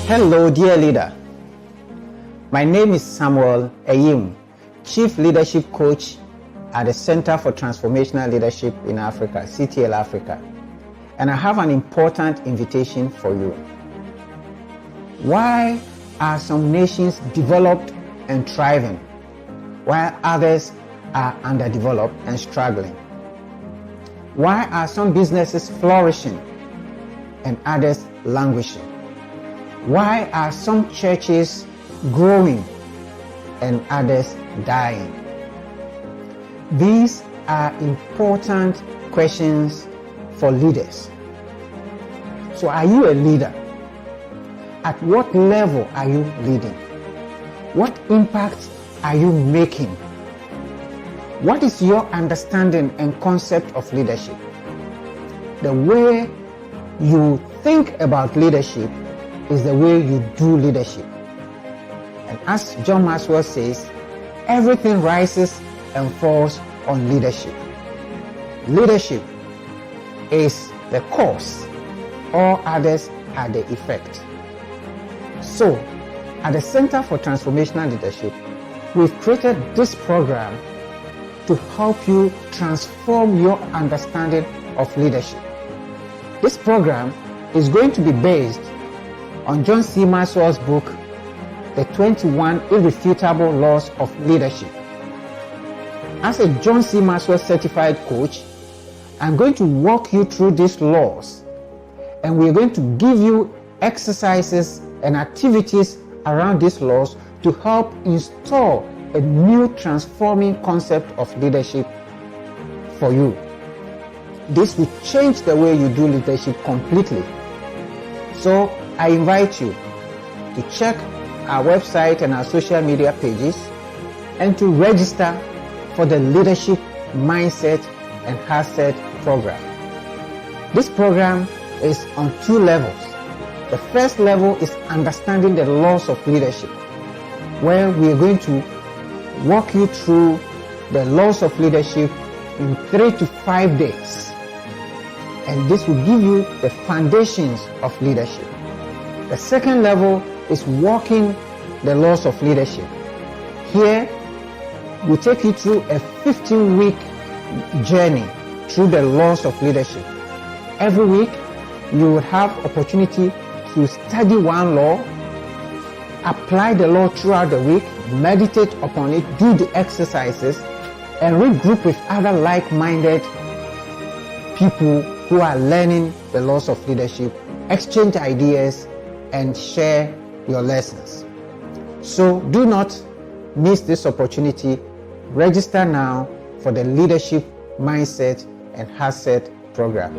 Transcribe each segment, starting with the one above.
Hello, dear leader. My name is Samuel Eyim, Chief Leadership Coach at the Center for Transformational Leadership in Africa, CTL Africa, and I have an important invitation for you. Why are some nations developed and thriving, while others are underdeveloped and struggling? Why are some businesses flourishing and others languishing? Why are some churches growing and others dying? These are important questions for leaders. So are you a leader? At what level are you leading? What impact are you making? What is your understanding and concept of leadership? The way you think about leadership is the way you do leadership. And as John Maxwell says, everything rises and falls on leadership. Leadership is the cause, all others are the effect. So, at the Center for Transformational Leadership, we've created this program to help you transform your understanding of leadership. This program is going to be based on John C. Maxwell's book, The 21 Irrefutable Laws of Leadership. As a John C. Maxwell certified coach, I'm going to walk you through these laws, and we're going to give you exercises and activities around these laws to help install a new transforming concept of leadership for you. This will change the way you do leadership completely. So I invite you to check our website and our social media pages and to register for the Leadership Mindset and Asset program. This program is on two levels. The first level is understanding the laws of leadership, where we are going to walk you through the laws of leadership in 3 to 5 days. And this will give you the foundations of leadership. The second level is walking the laws of leadership. Here, we take you through a 15-week journey through the laws of leadership. Every week, you will have opportunity to study one law, apply the law throughout the week, meditate upon it, do the exercises, and regroup with other like-minded people who are learning the laws of leadership, exchange ideas, and share your lessons. So do not miss this opportunity. Register now for the Leadership Mindset and Asset program.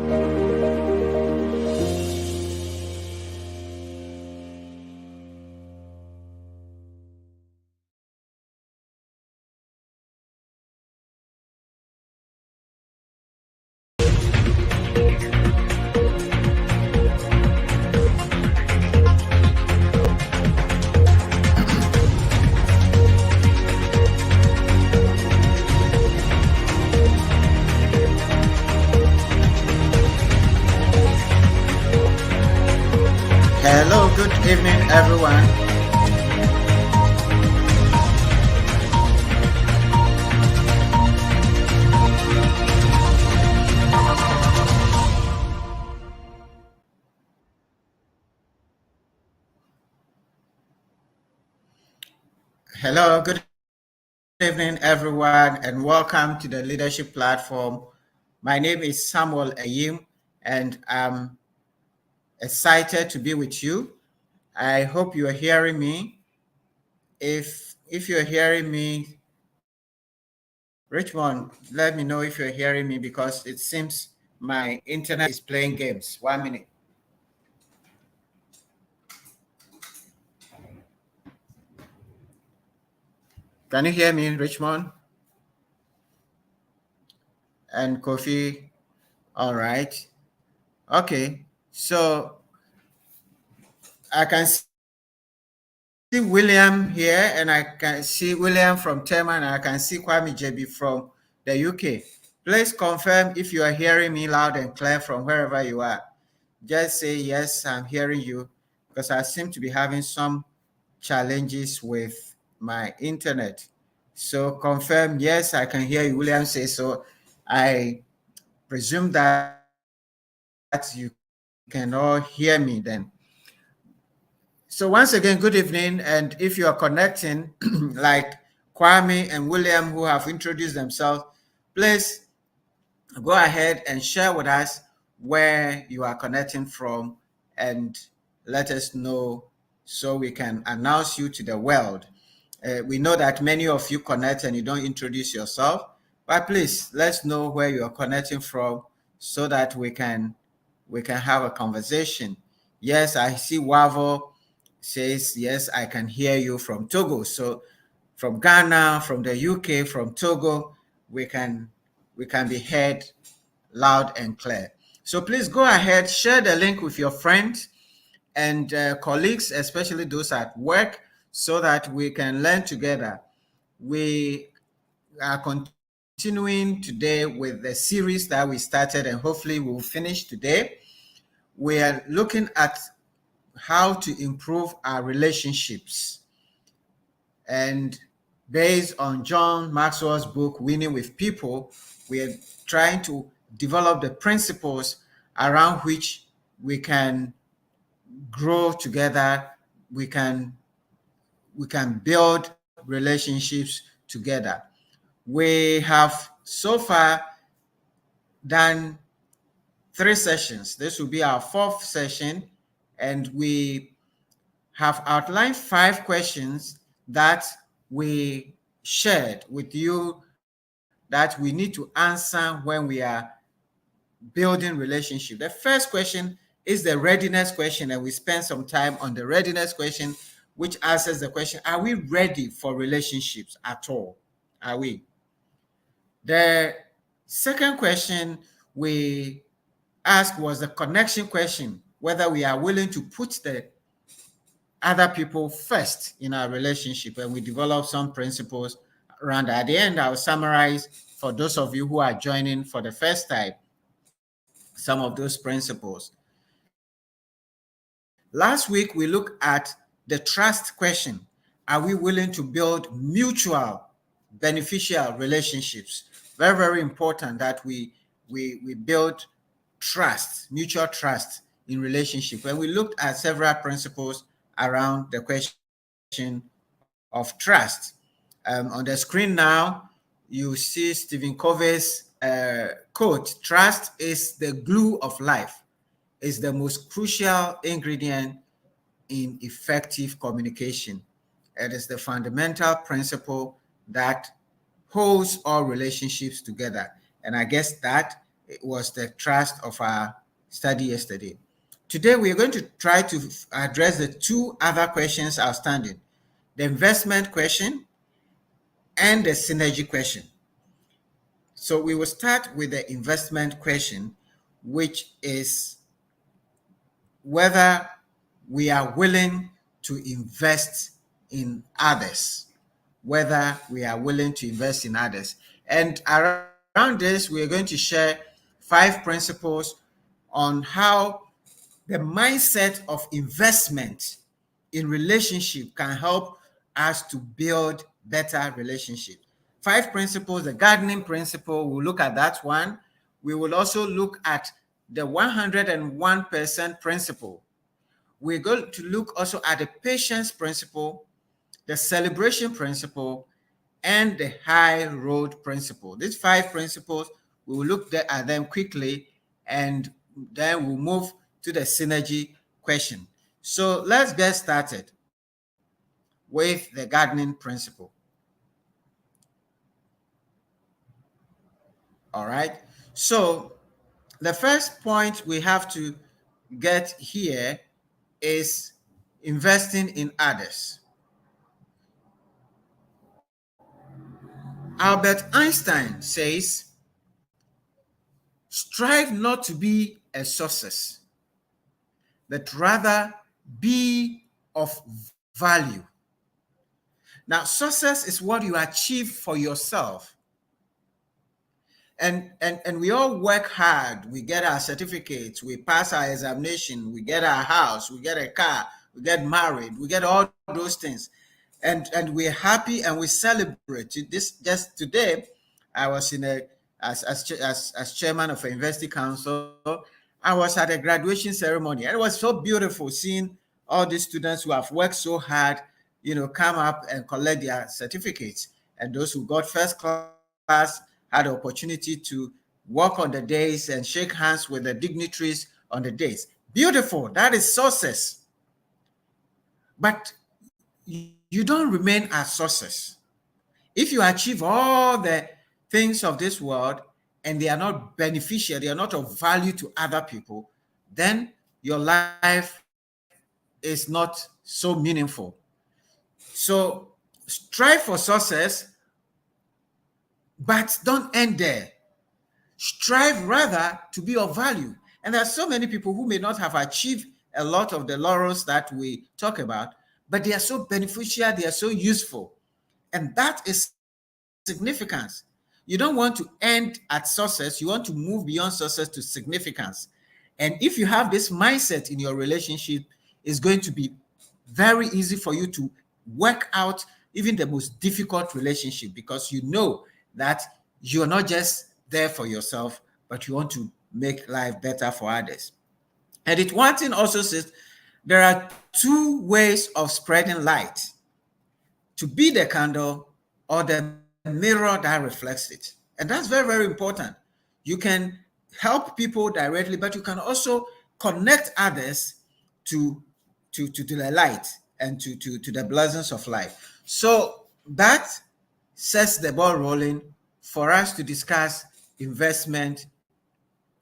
Hello, good evening, everyone. Hello, good evening, everyone, and welcome to the Leadership Platform. My name is Samuel Eyim, and I'm excited to be with you. I hope you are hearing me. If you're hearing me, Richmond, let me know if you're hearing me, because it seems my internet is playing games. 1 minute. Can you hear me, Richmond? And Kofi? All right. Okay. So I can see William here, and I can see William from Teman, and I can see Kwame JB from the UK. Please confirm if you are hearing me loud and clear from wherever you are. Just say, yes, I'm hearing you. because I seem to be having some challenges with my internet. So confirm, yes, I can hear you. William says so. I presume that you can all hear me then. So once again, good evening. And if you are connecting, like Kwame and William, who have introduced themselves, please go ahead and share with us where you are connecting from and let us know so we can announce you to the world. We know that many of you connect and you don't introduce yourself, but please let's know where you are connecting from so that we can have a conversation. Yes, I see Wavo says, yes, I can hear you from Togo. So from Ghana, from the UK, from Togo, we can be heard loud and clear. So please go ahead, share the link with your friends and colleagues, especially those at work, so that we can learn together. We are continuing today with the series that we started, and hopefully we'll finish today. We are looking at how to improve our relationships. And based on John Maxwell's book, Winning with People, we are trying to develop the principles around which we can grow together, we can build relationships together. We have so far done 3 sessions. This will be our 4th session, and we have outlined 5 questions that we shared with you that we need to answer when we are building relationship. The first question is the readiness question, and we spend some time on the readiness question, which answers the question, are we ready for relationships at all? Are we? The second question we asked was the connection question, whether we are willing to put the other people first in our relationship, and we develop some principles around that. At the end, I'll summarize for those of you who are joining for the first time some of those principles. Last week, we looked at the trust question. Are we willing to build mutual beneficial relationships? Very, very important that we build trust, mutual trust in relationship. And we looked at several principles around the question of trust. On the screen now, you see Stephen Covey's quote, trust is the glue of life. Is the most crucial ingredient in effective communication. It is the fundamental principle that holds all relationships together. And I guess that was the trust of our study yesterday. Today, we are going to try to address the 2 other questions outstanding, the investment question and the synergy question. So we will start with the investment question, which is whether we are willing to invest in others, whether we are willing to invest in others. And around this, we are going to share 5 principles on how the mindset of investment in relationship can help us to build better relationships. 5 principles, the gardening principle, we'll look at that one. We will also look at the 101% principle. We're going to look also at the patience principle, the celebration principle, and the high road principle. These 5 principles, we will look at them quickly, and then we'll move to the synergy question. So let's get started with the gardening principle. All right. So the first point we have to get here is investing in others. Albert Einstein says, strive not to be a success, but rather be of value. Now, success is what you achieve for yourself. And we all work hard. We get our certificates, we pass our examination, we get our house, we get a car, we get married, we get all those things. And we're happy and we celebrate. This just today, I was in a as chairman of a university council, I was at a graduation ceremony, and it was so beautiful seeing all these students who have worked so hard, come up and collect their certificates. And those who got first class had the opportunity to walk on the days and shake hands with the dignitaries on the days. Beautiful. That is success. But you don't remain as success. If you achieve all the things of this world and they are not beneficial, they are not of value to other people, then your life is not so meaningful. So strive for success, but don't end there. Strive rather to be of value. And there are so many people who may not have achieved a lot of the laurels that we talk about, but they are so beneficial, they are so useful. And that is significance. You don't want to end at success, you want to move beyond success to significance. And if you have this mindset in your relationship, it's going to be very easy for you to work out even the most difficult relationship, because you know that you're not just there for yourself, but you want to make life better for others. And it one thing also says there are two ways of spreading light: to be the candle or the mirror that reflects it. And that's very, very important. You can help people directly, but you can also connect others to the light and to the blessings of life. So that sets the ball rolling for us to discuss investment,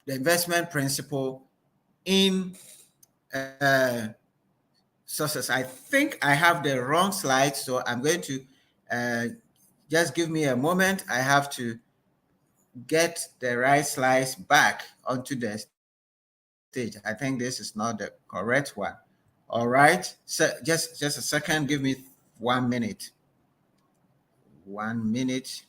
the investment principle in success. I think I have the wrong slide, so I'm going to just give me a moment. I have to get the right slides back onto the stage. I think this is not the correct one. All right, so just a second. Give me 1 minute. 1 minute.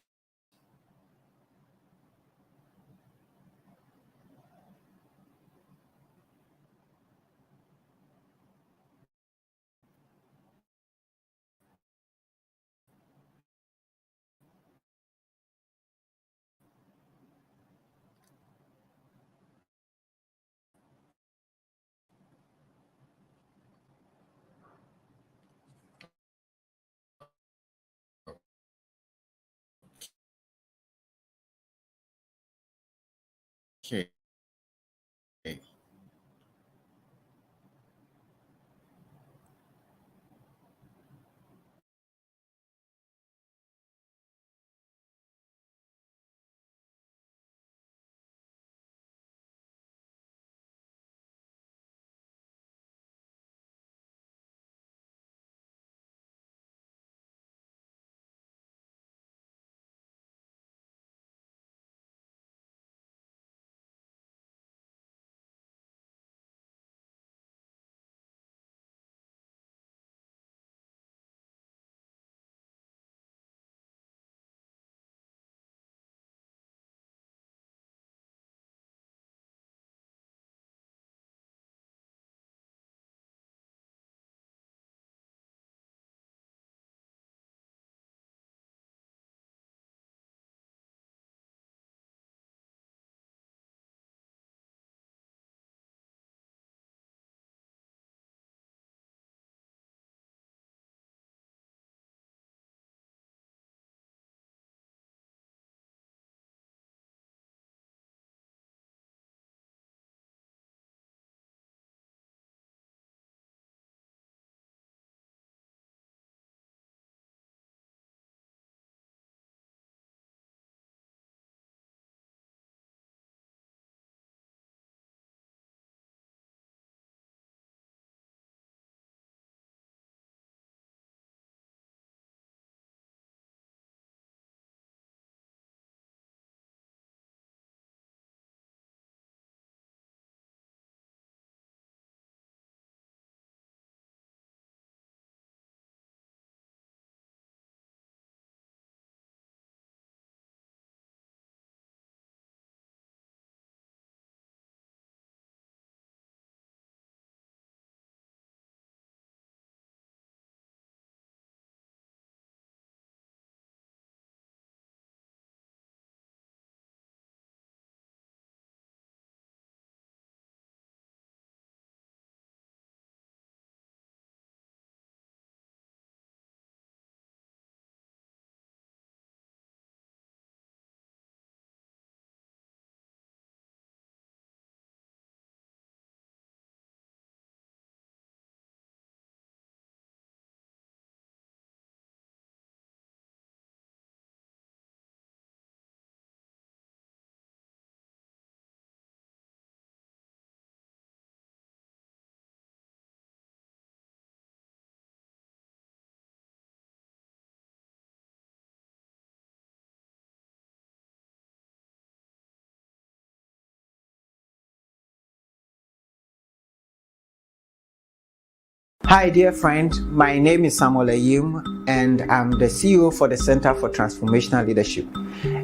Hi, dear friend. My name is Samuel Ayim, and I'm the CEO for the Center for Transformational Leadership.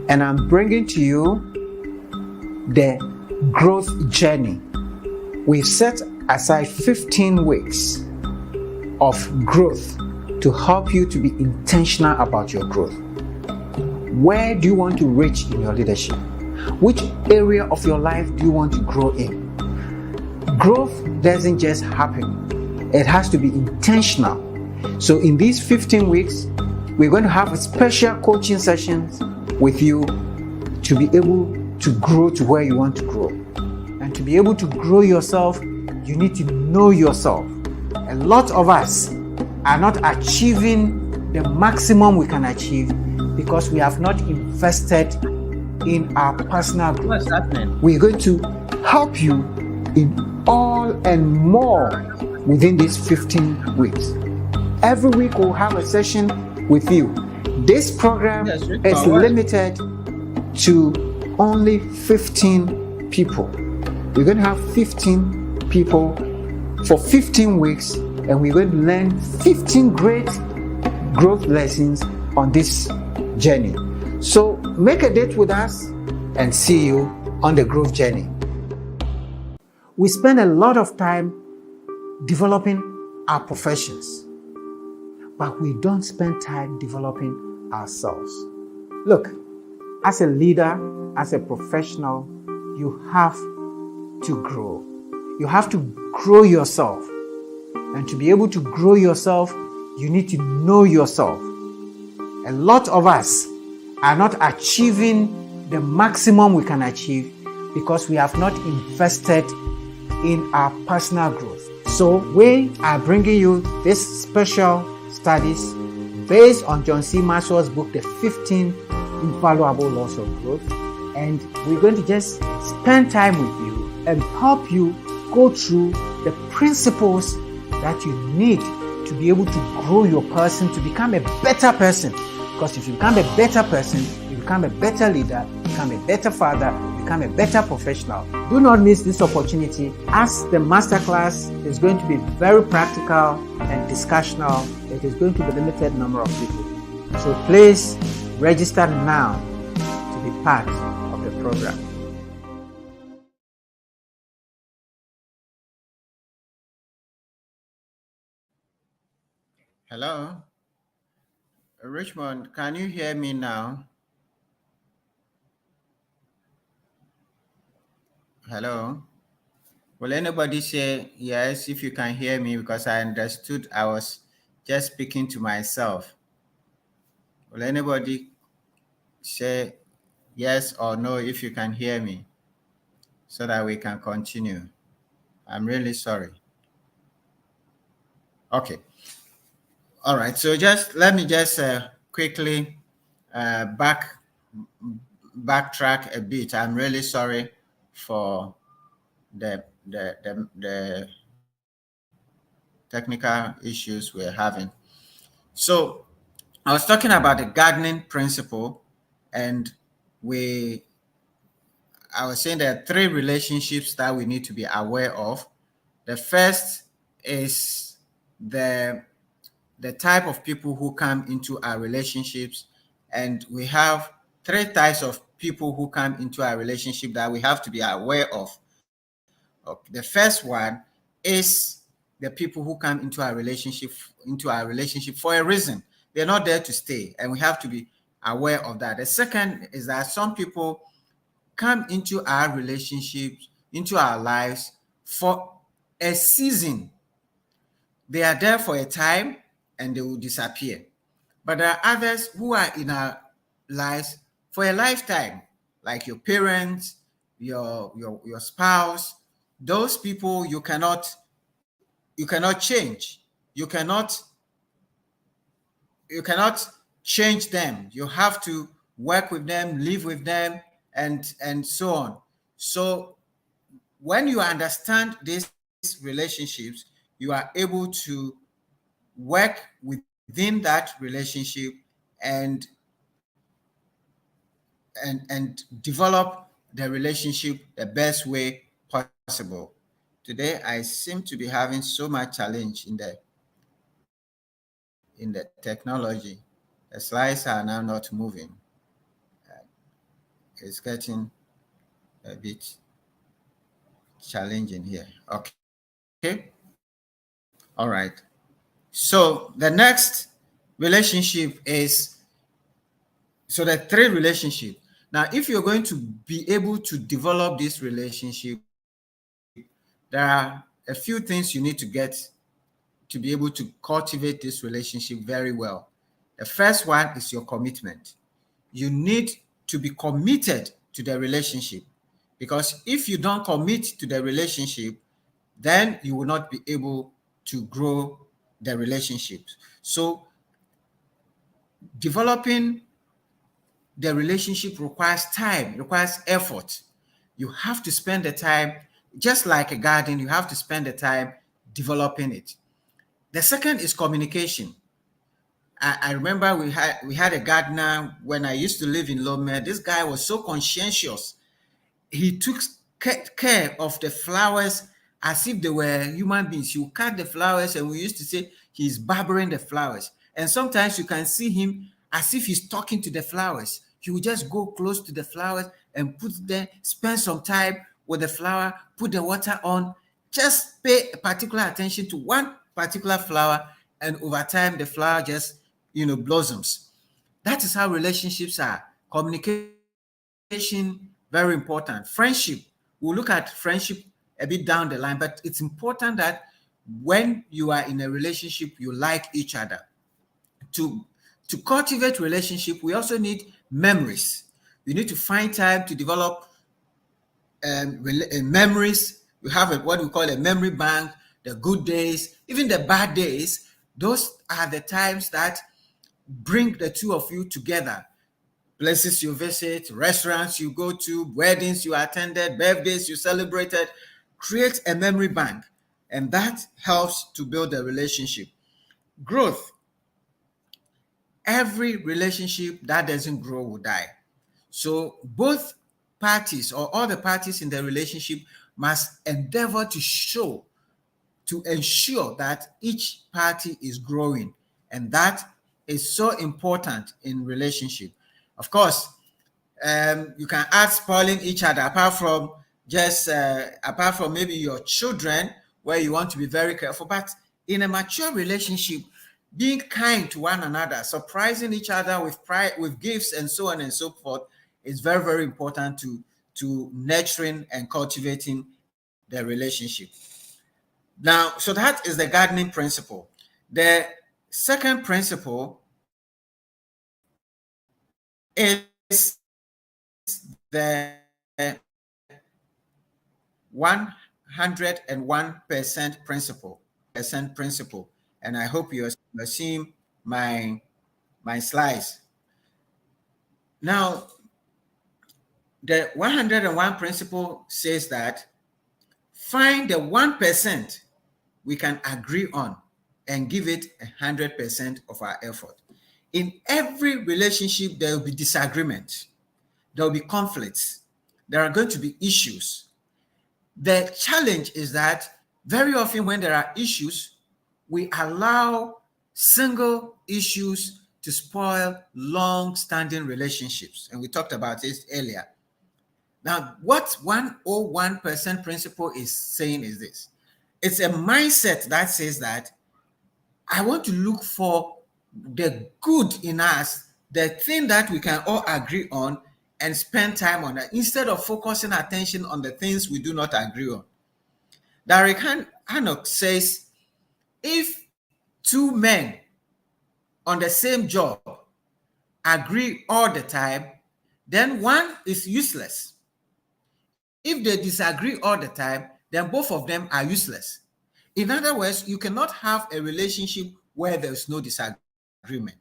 And I'm bringing to you the growth journey. We've set aside 15 weeks of growth to help you to be intentional about your growth. Where do you want to reach in your leadership? Which area of your life do you want to grow in? Growth doesn't just happen. It has to be intentional. So in these 15 weeks, we're going to have a special coaching sessions with you to be able to grow to where you want to grow. And to be able to grow yourself, you need to know yourself. A lot of us are not achieving the maximum we can achieve because we have not invested in our personal growth. What's happening? We're going to help you in all and more within these 15 weeks. Every week we'll have a session with you. This program is limited to only 15 people. We're going to have 15 people for 15 weeks, and we're going to learn 15 great growth lessons on this journey. So make a date with us and see you on the growth journey. We spend a lot of time developing our professions, but we don't spend time developing ourselves. Look, as a leader, as a professional, you have to grow. You have to grow yourself. And to be able to grow yourself, you need to know yourself. A lot of us are not achieving the maximum we can achieve because we have not invested in our personal growth. So we are bringing you this special studies based on John C. Maxwell's book, The 15 Invaluable Laws of Growth. And we're going to just spend time with you and help you go through the principles that you need to be able to grow your person, to become a better person. Because if you become a better person, you become a better leader, you become a better father, you become a better professional. Do not miss this opportunity, as the masterclass is going to be very practical and discussional. It is going to be a limited number of people. So please register now to be part of the program. Hello? Richmond, can you hear me now? Hello? Will anybody say yes if you can hear me, because I understood I was just speaking to myself? Will anybody say yes or no if you can hear me so that we can continue? I'm really sorry. Okay. All right. So let me quickly backtrack a bit. I'm really sorry for the technical issues we're having. So I was talking about the gardening principle, and I was saying there are 3 relationships that we need to be aware of. The first is the type of people who come into our relationships, and we have 3 types of people who come into our relationship that we have to be aware of. Okay. The first one is the people who come into our relationship for a reason. They're not there to stay, and we have to be aware of that. The second is that some people come into our relationships, into our lives for a season. They are there for a time and they will disappear. But there are others who are in our lives for a lifetime, like your parents, your spouse. Those people you cannot change. You cannot change them. You have to work with them, live with them, and so on. So when you understand these relationships, you are able to work within that relationship and develop the relationship the best way possible. Today, I seem to be having so much challenge in there. in the technology. The slides are now not moving. It's getting a bit challenging here. Okay. All right. So the next relationship is, so the three relationship. Now, if you're going to be able to develop this relationship, there are a few things you need to get to be able to cultivate this relationship very well. The first one is your commitment. You need to be committed to the relationship, because if you don't commit to the relationship, then you will not be able to grow the relationship. So developing the relationship requires time, requires effort. You have to spend the time, just like a garden, you have to spend the time developing it. The second is communication. I remember we had a gardener when I used to live in Lome. This guy was so conscientious. He took care of the flowers as if they were human beings. He would cut the flowers, and we used to say he's barbering the flowers. And sometimes you can see him as if he's talking to the flowers. He would just go close to the flowers and spend some time with the flower, put the water on, just pay particular attention to one particular flower, and over time the flower just blossoms. That is how relationships are. Communication, very important. Friendship, we'll look at friendship a bit down the line, but it's important that when you are in a relationship, you like each other. To cultivate relationship, we also need memories. You need to find time to develop memories. We have what we call a memory bank, the good days, even the bad days. Those are the times that bring the two of you together. Places you visit, restaurants you go to, weddings you attended, birthdays you celebrated. Create a memory bank, and that helps to build a relationship. Growth. Every relationship that doesn't grow will die. So both parties, or all the parties in the relationship, must endeavor to ensure that each party is growing, and that is so important in relationship. Of course, you can add spoiling each other, apart from maybe your children, where you want to be very careful. But in a mature relationship, being kind to one another, surprising each other with gifts and so on and so forth, is very, very important to nurturing and cultivating the relationship. Now, so that is the gardening principle. The second principle is the 101% principle. And I hope you're seeing my slides. Now, the 101 principle says that find the 1% we can agree on and give it 100% of our effort. In every relationship, there will be disagreement. There will be conflicts. There are going to be issues. The challenge is that very often when there are issues, we allow single issues to spoil long-standing relationships. And we talked about this earlier. Now, what 101% principle is saying is this. It's a mindset that says that I want to look for the good in us, the thing that we can all agree on, and spend time on that, instead of focusing attention on the things we do not agree on. Derek Hannock says, if two men on the same job agree all the time, then one is useless. If they disagree all the time, then both of them are useless. In other words, you cannot have a relationship where there's no disagreement.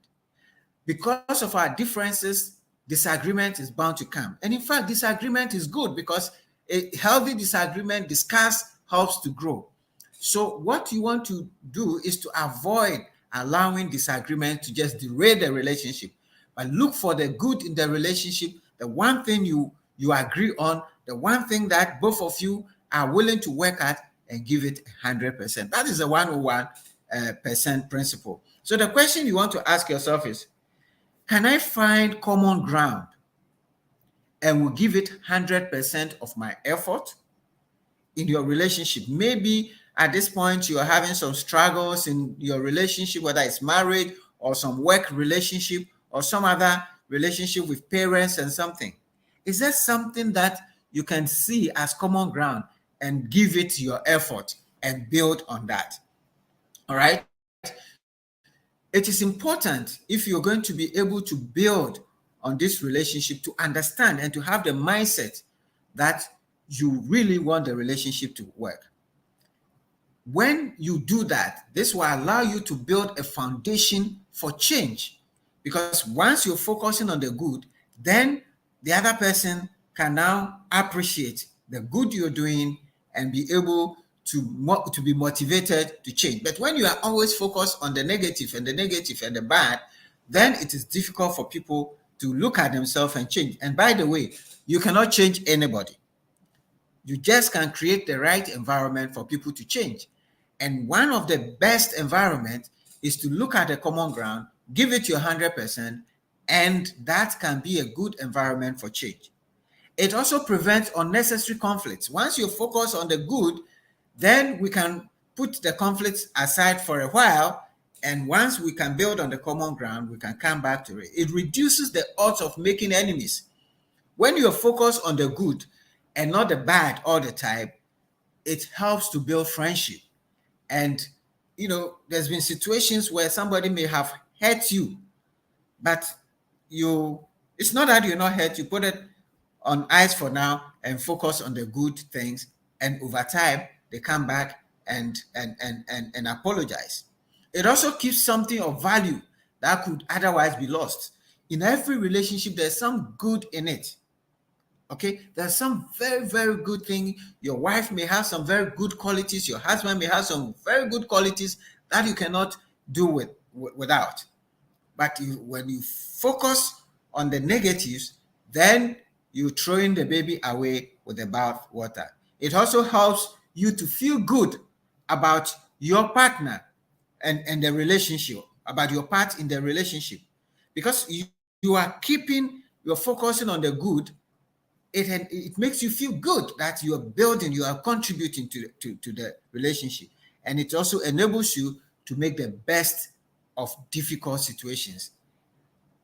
Because of our differences, disagreement is bound to come. And in fact, disagreement is good, because a healthy disagreement discussed helps to grow. So what you want to do is to avoid allowing disagreement to just derail the relationship, but look for the good in the relationship, the one thing you agree on, the one thing that both of you are willing to work at, and give it 100%. That is the 101% principle. So the question you want to ask yourself is, can I find common ground and will give it 100% of my effort in your relationship? Maybe at this point you are having some struggles in your relationship, whether it's marriage or some work relationship or some other relationship with parents and something. Is there something that you can see as common ground and give it your effort and build on that? All right. It is important, if you're going to be able to build on this relationship, to understand and to have the mindset that you really want the relationship to work. When you do that, this will allow you to build a foundation for change, because once you're focusing on the good, then the other person can now appreciate the good you're doing and be able to be motivated to change. But when you are always focused on the negative and the negative and the bad, then it is difficult for people to look at themselves and change. And by the way, you cannot change anybody. You just can create the right environment for people to change. And one of the best environments is to look at the common ground, give it your 100%, and that can be a good environment for change. It also prevents unnecessary conflicts. Once you focus on the good, then we can put the conflicts aside for a while, and once we can build on the common ground, we can come back to it. It reduces the odds of making enemies. When you're focused on the good and not the bad all the time, it helps to build friendship. And, there's been situations where somebody may have hurt you, but it's not that you're not hurt. You put it on ice for now and focus on the good things. And over time, they come back and apologize. It also keeps something of value that could otherwise be lost. In every relationship, there's some good in it. Okay, there's some very, very good thing. Your wife may have some very good qualities. Your husband may have some very good qualities that you cannot do without. But when you focus on the negatives, then you're throwing the baby away with the bath water. It also helps you to feel good about your partner and the relationship, about your part in the relationship, because you're focusing on the good. It makes you feel good that you are building, you are contributing to the relationship. And it also enables you to make the best of difficult situations,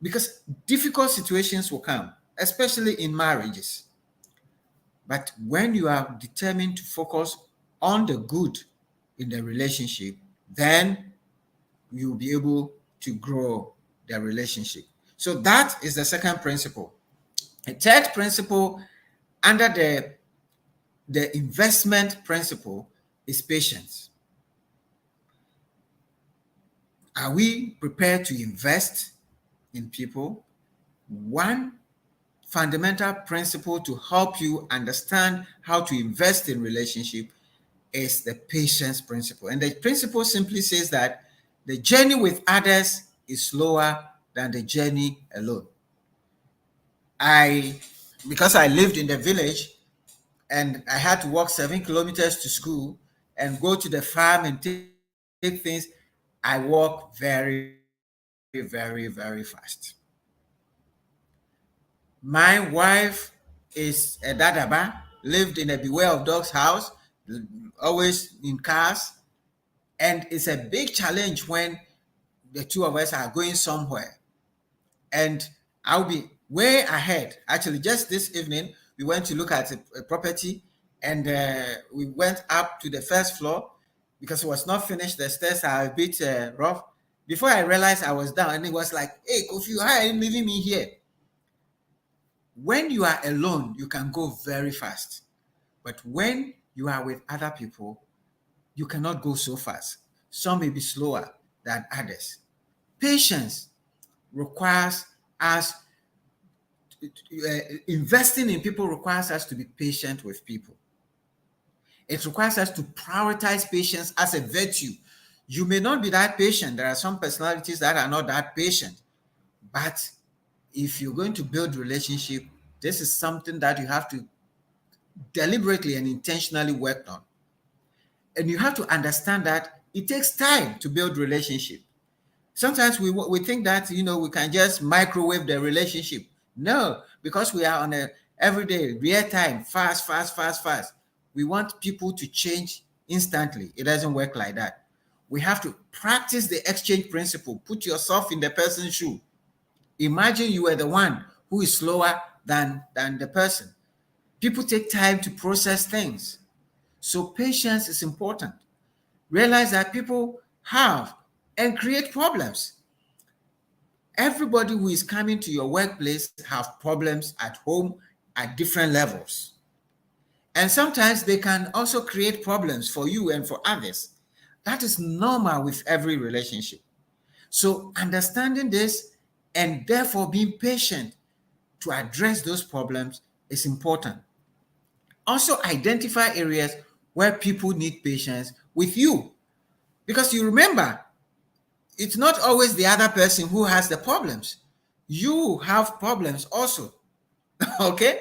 because difficult situations will come, especially in marriages. But when you are determined to focus on the good in the relationship, then you'll be able to grow the relationship. So that is the second principle. A third principle under the investment principle is patience. Are we prepared to invest in people? One fundamental principle to help you understand how to invest in relationship is the patience principle. And the principle simply says that the journey with others is slower than the journey alone. Because I lived in the village and I had to walk 7 kilometers to school and go to the farm and take things, I walk very, very, very fast. My wife is a dadaba, lived in a beware of dogs house, always in cars. And it's a big challenge when the two of us are going somewhere. And I'll be way ahead. Actually, just this evening, we went to look at a property, and we went up to the first floor because it was not finished. The stairs are a bit rough. Before I realized I was down, and it was like, hey, Kofi, why are you leaving me here? When you are alone, you can go very fast. But when you are with other people, you cannot go so fast. Some may be slower than others. Patience requires us, investing in people requires us to be patient with people. It requires us to prioritize patience as a virtue. You may not be that patient. There are some personalities that are not that patient. But if you're going to build relationship, this is something that you have to deliberately and intentionally work on. And you have to understand that it takes time to build relationship. Sometimes we think that, we can just microwave the relationship. No, because we are on a everyday, real time, fast, fast, fast, fast. We want people to change instantly. It doesn't work like that. We have to practice the exchange principle. Put yourself in the person's shoe. Imagine you were the one who is slower than the person. People take time to process things. So patience is important. Realize that people have and create problems. Everybody who is coming to your workplace have problems at home at different levels. And sometimes they can also create problems for you and for others. That is normal with every relationship. So understanding this and therefore being patient to address those problems is important. Also identify areas where people need patience with you. Because you remember, it's not always the other person who has the problems. You have problems also. Okay?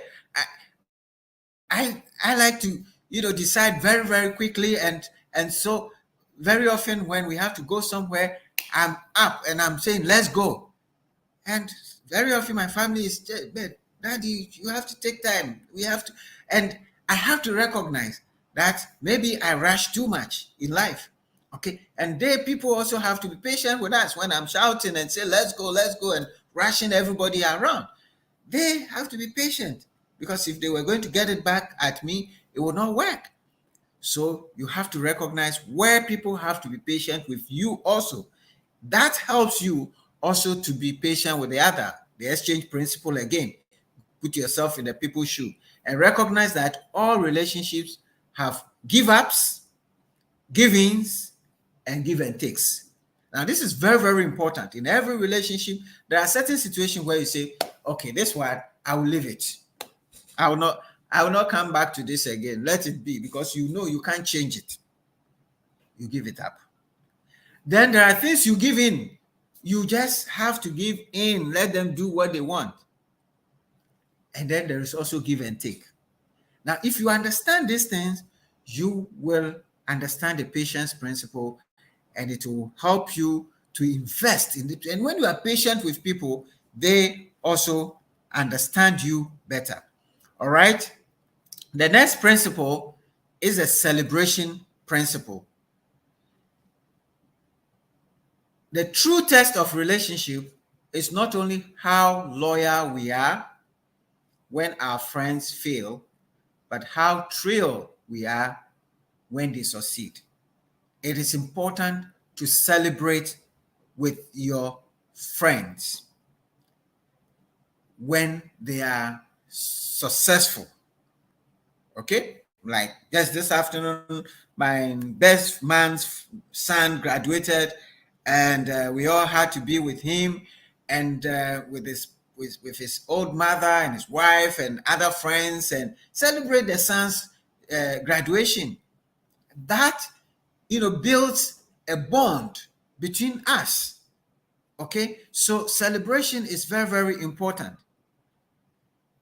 I like to, decide very, very quickly. And so very often when we have to go somewhere, I'm up and I'm saying, let's go. And very often my family is, Daddy, you have to take time. We have to. And I have to recognize that maybe I rush too much in life. Okay. And people also have to be patient with us when I'm shouting and say, let's go, and rushing everybody around. They have to be patient, because if they were going to get it back at me, it would not work. So you have to recognize where people have to be patient with you also. That helps you also to be patient with the other. The exchange principle again. Put yourself in the people's shoe and recognize that all relationships have give-ups, give-ins, and give and takes. Now, this is very, very important. In every relationship, there are certain situations where you say, okay, this one, I will leave it. I will not come back to this again. Let it be, because you can't change it. You give it up. Then there are things you give in. You just have to give in. Let them do what they want. And then there is also give and take. Now, if you understand these things, you will understand the patience principle, and it will help you to invest in it. And when you are patient with people, they also understand you better. All right. The next principle is a celebration principle. The true test of relationship is not only how loyal we are when our friends fail, but how thrilled we are when they succeed. It is important to celebrate with your friends when they are successful. Okay? Like just this afternoon, my best man's son graduated, and we all had to be with him, and with his old mother and his wife and other friends, and celebrate the son's graduation. That builds a bond between us. Okay, so celebration is very, very important.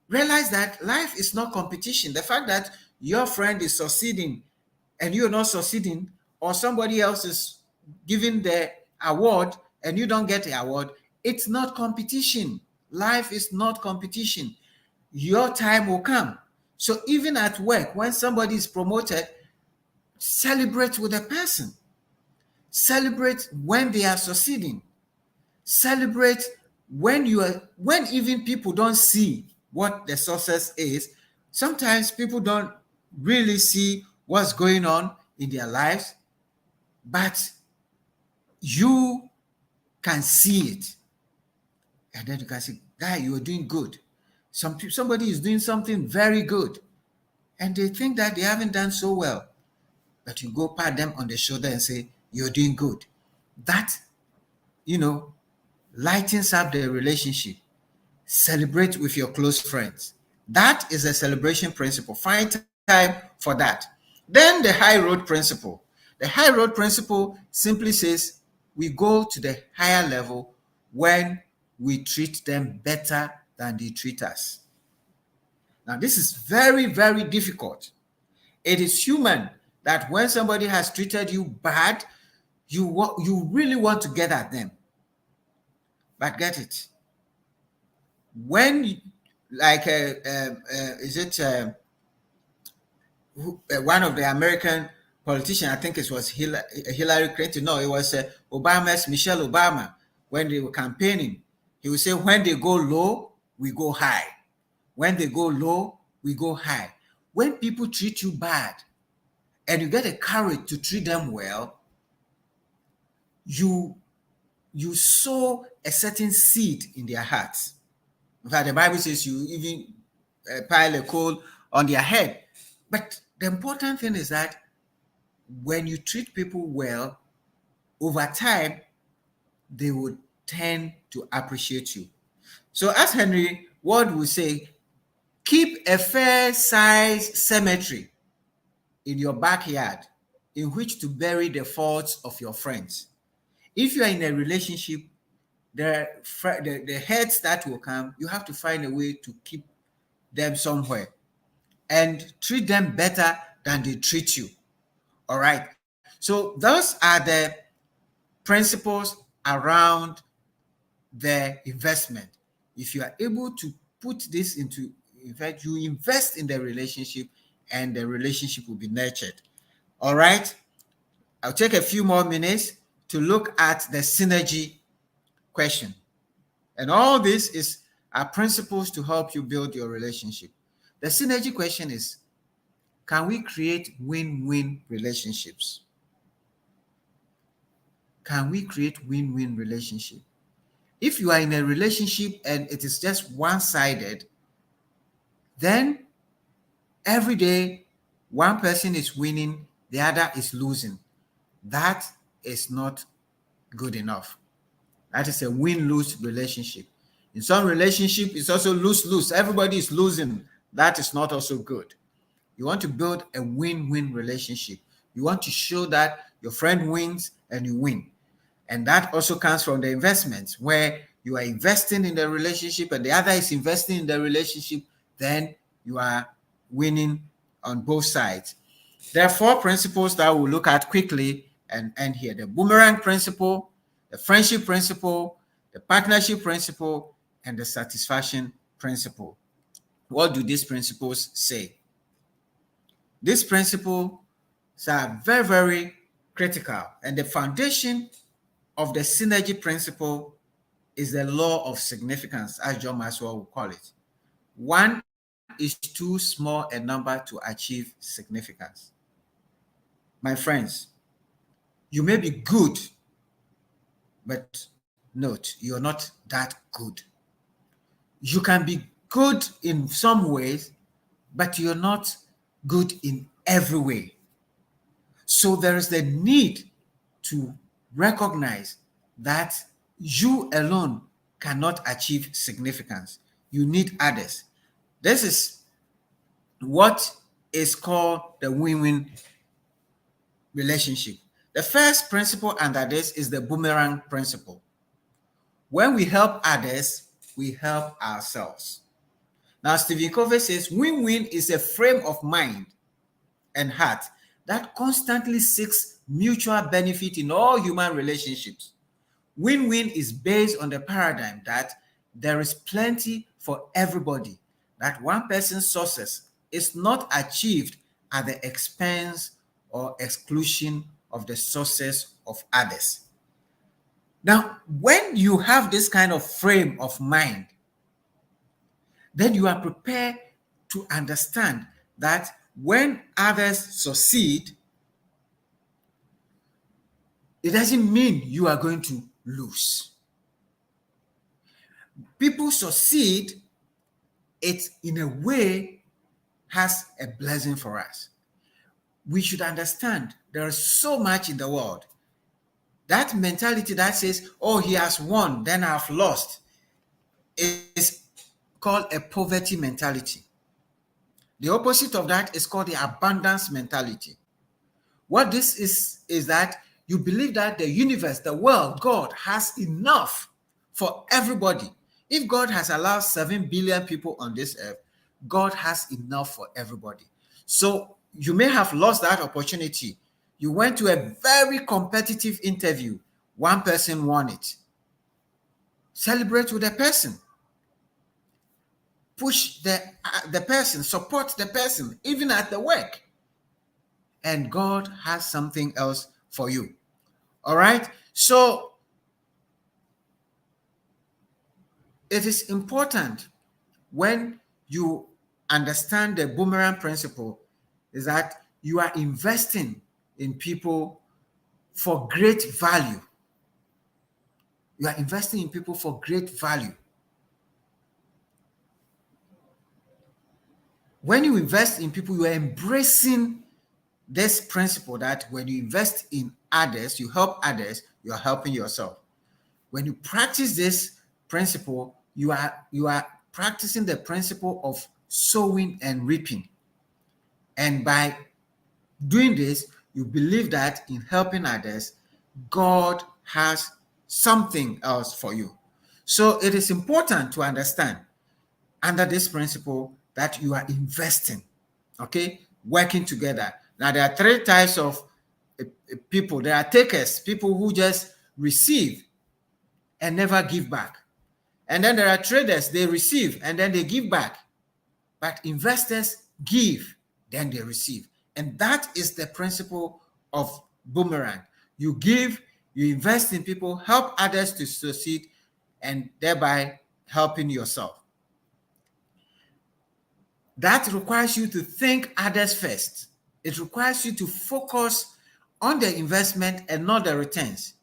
Realize that life is not competition. The fact that your friend is succeeding and you're not succeeding, or somebody else is giving the award and you don't get the award, it's not competition. Life is not competition. Your time will come. So even at work, when somebody is promoted, celebrate with a person. Celebrate when they are succeeding. Celebrate when even people don't see what the success is. Sometimes people don't really see what's going on in their lives, but you can see it. And then you can say, guy, you're doing good. Somebody is doing something very good, and they think that they haven't done so well. But you go pat them on the shoulder and say, you're doing good. That, lightens up the relationship. Celebrate with your close friends. That is a celebration principle. Find time for that. Then the high road principle. The high road principle simply says we go to the higher level when we treat them better than they treat us. Now, this is very, very difficult. It is human that when somebody has treated you bad, you really want to get at them. But get it. When, like, is it one of the American politicians, I think it was Hillary Clinton, no, it was Obama's Michelle Obama, when they were campaigning, he would say, when they go low, we go high. When they go low, we go high. When people treat you bad and you get the courage to treat them well, you sow a certain seed in their hearts. In fact, the Bible says you even pile a coal on their head. But the important thing is that when you treat people well, over time, they would tend to appreciate you. So as Henry Ward would say, keep a fair-sized cemetery in your backyard in which to bury the faults of your friends. If you are in a relationship, the heads that will come, you have to find a way to keep them somewhere and treat them better than they treat you. All right. So those are the principles around the investment. If you are able to put this into, in fact, you invest in the relationship and the relationship will be nurtured. All right. I'll take a few more minutes to look at the synergy question. And all this are principles to help you build your relationship. The synergy question is, can we create win-win relationships? Can we create win-win relationship? If you are in a relationship and it is just one-sided, then every day one person is winning, the other is losing. That is not good enough. That is a win-lose relationship. In some relationship, it's also lose-lose. Everybody is losing. That is not also good. You want to build a win-win relationship. You want to show that your friend wins and you win. And that also comes from the investments, where you are investing in the relationship and the other is investing in the relationship, then you are winning on both sides. There are 4 principles that we'll look at quickly and end here. The boomerang principle, the friendship principle, the partnership principle, and the satisfaction principle. What do these principles say? These principles are very, very critical, and the foundation of the synergy principle is the law of significance, as John Maxwell would call it. 1 is too small a number to achieve significance. My friends, you may be good, but note, you're not that good. You can be good in some ways, but you're not good in every way. So there is the need to recognize that you alone cannot achieve significance. You need others. This is what is called the win-win relationship. The first principle under this is the boomerang principle. When we help others, we help ourselves. Now, Stephen Covey says win-win is a frame of mind and heart that constantly seeks mutual benefit in all human relationships. Win-win is based on the paradigm that there is plenty for everybody, that one person's success is not achieved at the expense or exclusion of the success of others. Now, when you have this kind of frame of mind, then you are prepared to understand that when others succeed, it doesn't mean you are going to lose. People succeed, it in a way has a blessing for us. We should understand there is so much in the world. That mentality that says, oh, he has won, then I've lost, is called a poverty mentality. The opposite of that is called the abundance mentality. What this is that you believe that the universe, the world, God has enough for everybody. If God has allowed 7 billion people on this earth, God has enough for everybody. So you may have lost that opportunity. You went to a very competitive interview. One person won it. Celebrate with the person. Push the person, support the person, even at the work. And God has something else for you. All right? So it is important when you understand the boomerang principle is that you are investing in people for great value. You are investing in people for great value. When you invest in people, you are embracing this principle that when you invest in others, you help others, you are helping yourself. When you practice this principle, you are practicing the principle of sowing and reaping. And by doing this, you believe that in helping others, God has something else for you. So it is important to understand under this principle that you are investing, okay, working together. Now, there are three types of people. There are takers, people who just receive and never give back. And then there are traders, they receive and then they give back. But investors give, then they receive. And that is the principle of boomerang. You give, you invest in people, help others to succeed, and thereby helping yourself. That requires you to think others first. It requires you to focus on the investment and not the returns.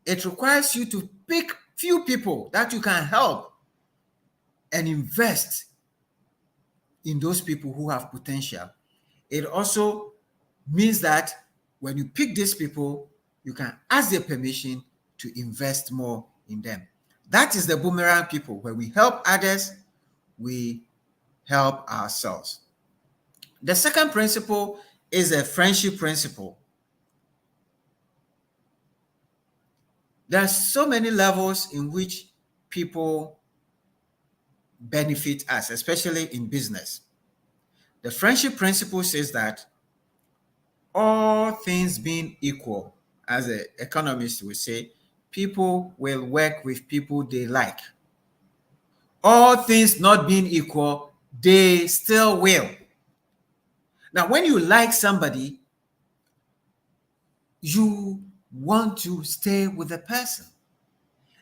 It requires you to pick few people that you can help and invest in those people who have potential. It also means that when you pick these people, you can ask their permission to invest more in them. That is the boomerang people. When we help others, we help ourselves. The second principle is a friendship principle. There are so many levels in which people benefit us, especially in business. The friendship principle says that all things being equal, as an economist would say, people will work with people they like. All things not being equal, they still will. Now, when you like somebody, you want to stay with the person.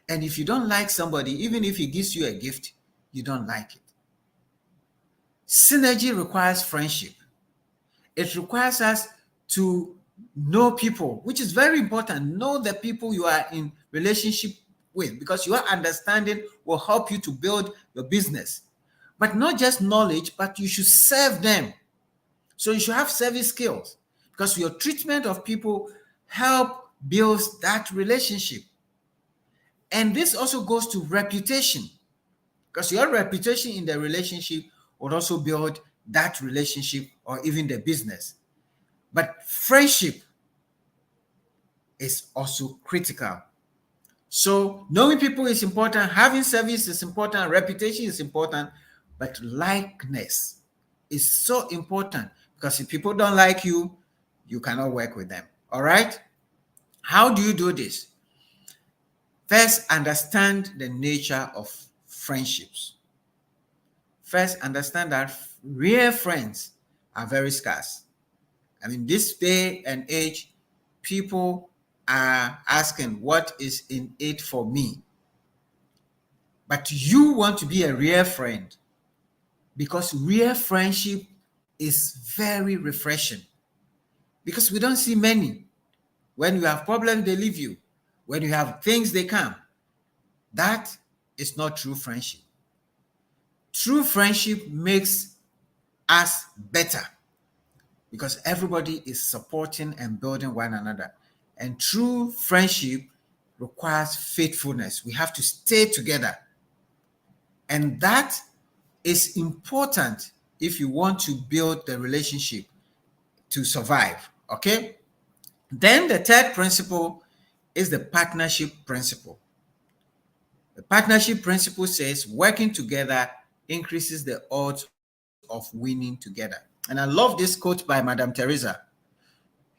And if you don't like somebody, even if he gives you a gift, you don't like it. Synergy requires friendship. It requires us to know people, which is very important. Know the people you are in relationship with, because your understanding will help you to build your business. But not just knowledge, but you should serve them. So you should have service skills, because your treatment of people help build that relationship. And this also goes to reputation, because your reputation in the relationship would also build that relationship or even the business. But friendship is also critical. So knowing people is important, having service is important, reputation is important, but likeness is so important, because if people don't like you, you cannot work with them. All right? How do you do this? First, understand the nature of friendships. First, understand that real friends are very scarce. I mean, this day and age, people are asking, what is in it for me? But you want to be a real friend, because real friendship is very refreshing. Because we don't see many. When you have problems, they leave you. When you have things, they come. That is not true friendship. True friendship makes us better, because everybody is supporting and building one another. And true friendship requires faithfulness. We have to stay together. And that is important if you want to build the relationship to survive, okay? Then the third principle is the partnership principle. The partnership principle says working together increases the odds of winning together. And I love this quote by Madame Teresa.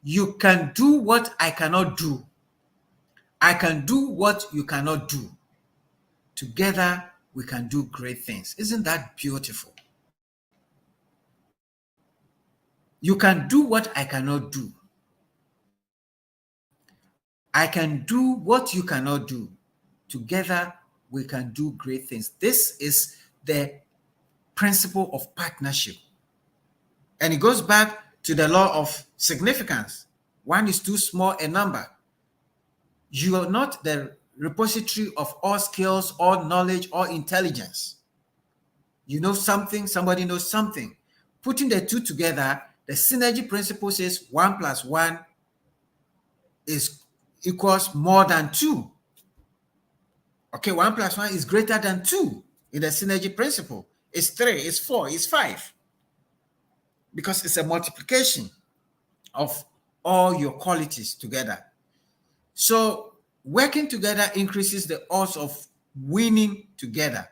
You can do what I cannot do. I can do what you cannot do. together we can do great things. Isn't that beautiful? You can do what I cannot do. I can do what you cannot do. Together we can do great things. This is the principle of partnership. And it goes back to the law of significance. One is too small a number. You are not the repository of all skills, all knowledge, all intelligence. You know something, somebody knows something. Putting the two together, the synergy principle says 1 + 1 equals more than 2. Okay, 1 + 1 is greater than 2 in the synergy principle. It's 3, it's 4, it's 5. Because it's a multiplication of all your qualities together. So working together increases the odds of winning together.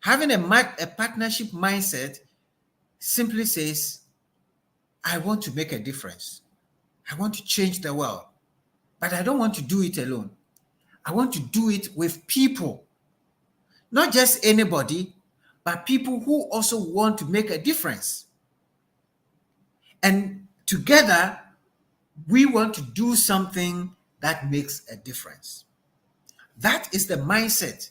Having a partnership mindset simply says, I want to make a difference. I want to change the world, but I don't want to do it alone. I want to do it with people, not just anybody, but people who also want to make a difference. And together, we want to do something that makes a difference. That is the mindset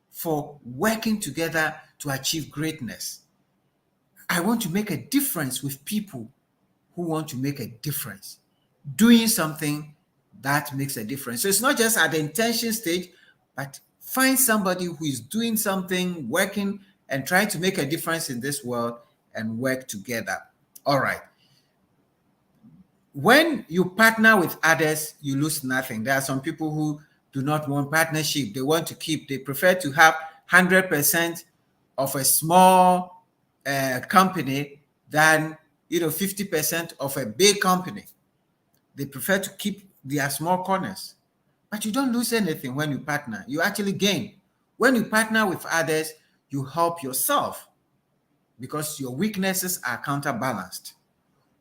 for working together to achieve greatness. I want to make a difference with people who want to make a difference, doing something that makes a difference. So it's not just at the intention stage, but find somebody who is doing something, working and trying to make a difference in this world and work together. All right. When you partner with others, you lose nothing. There are some people who do not want partnership. They want to they prefer to have 100% of a small company than 50% of a big company. They prefer to keep their small corners. But you don't lose anything when you partner. You actually gain. When you partner with others, you help yourself because your weaknesses are counterbalanced.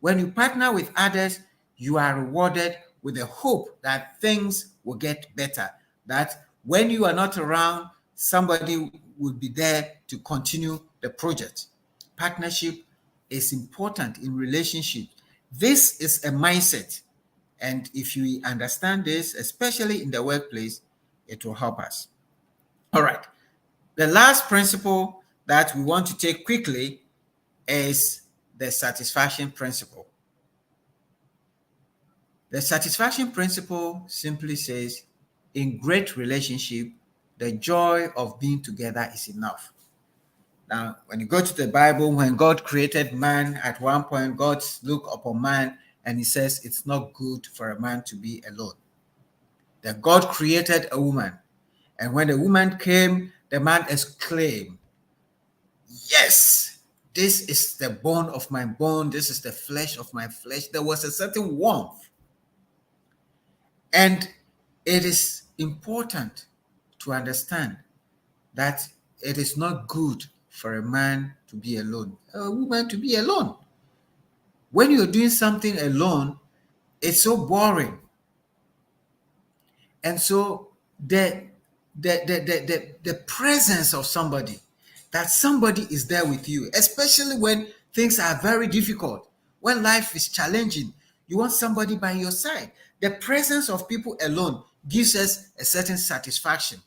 When you partner with others, you are rewarded with the hope that things will get better, that when you are not around, somebody will be there to continue the project. Partnership is important in relationship. This is a mindset. And if you understand this, especially in the workplace, it will help us. All right. The last principle that we want to take quickly is the satisfaction principle. The satisfaction principle simply says, in great relationship, the joy of being together is enough. Now, when you go to the Bible, when God created man, at one point, God looked upon man and he says, it's not good for a man to be alone. Then God created a woman. And when the woman came, the man exclaimed, yes, this is the bone of my bone. This is the flesh of my flesh. There was a certain warmth. And it is important to understand that it is not good for a man to be alone, a woman to be alone. When you're doing something alone, it's so boring. And so the presence of somebody, that somebody is there with you, especially when things are very difficult, when life is challenging, you want somebody by your side. The presence of people alone gives us a certain satisfaction,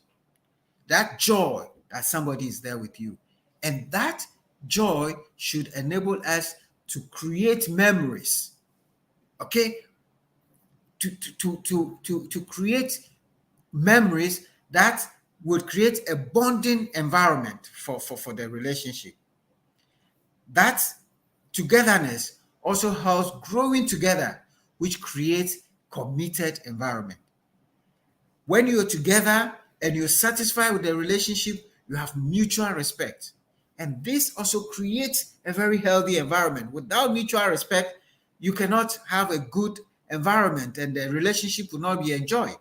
that joy that somebody is there with you. And that joy should enable us to create memories, okay? To create memories that would create a bonding environment for the relationship. That togetherness also helps growing together, which creates committed environment. When you're together and you're satisfied with the relationship, you have mutual respect. And this also creates a very healthy environment. Without mutual respect, you cannot have a good environment and the relationship will not be enjoyed.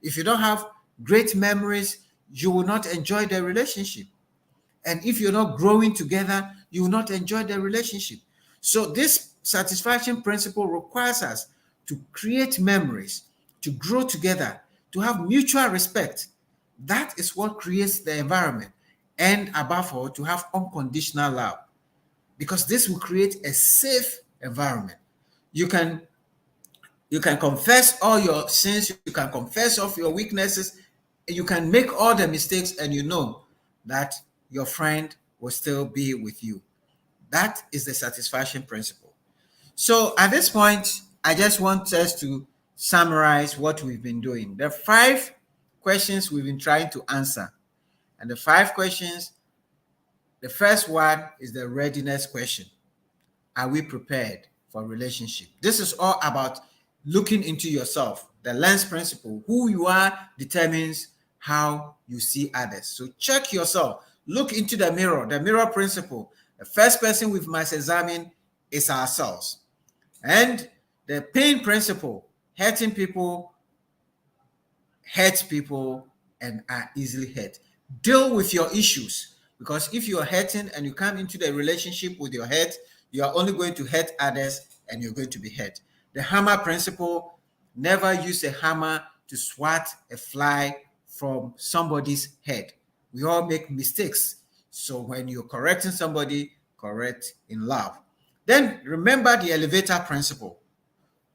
If you don't have great memories, you will not enjoy the relationship. And if you're not growing together, you will not enjoy the relationship. So this satisfaction principle requires us to create memories, to grow together, to have mutual respect. That is what creates the environment. And above all, to have unconditional love, because this will create a safe environment. You can confess all your sins, you can confess of your weaknesses, you can make all the mistakes, and you know that your friend will still be with you. That is the satisfaction principle. So at this point, I just want us to summarize what we've been doing. The 5 questions we've been trying to answer. And the 5 questions, the first one is the readiness question. Are we prepared for relationship? This is all about looking into yourself. The lens principle, who you are determines how you see others. So check yourself. Look into the mirror principle. The first person we must examine is ourselves. And the pain principle, hurting people hurt people and are easily hurt. Deal with your issues, because if you're hurting and you come into the relationship with your hurt, you are only going to hurt others and you're going to be hurt. The hammer principle, never use a hammer to swat a fly from somebody's head. We all make mistakes. So when you're correcting somebody, correct in love. Then remember the elevator principle.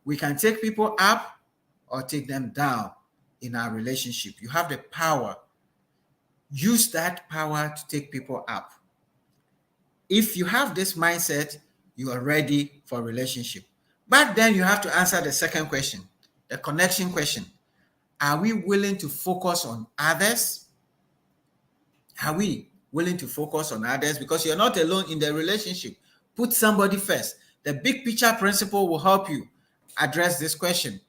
We can take people up or take them down in our relationship. You have the power. Use that power to take people up. If you have this mindset, you are ready for a relationship. But then you have to answer the second question, the connection question. Are we willing to focus on others? Are we willing to focus on others? Because you're not alone in the relationship. Put somebody first. The big picture principle will help you address this question.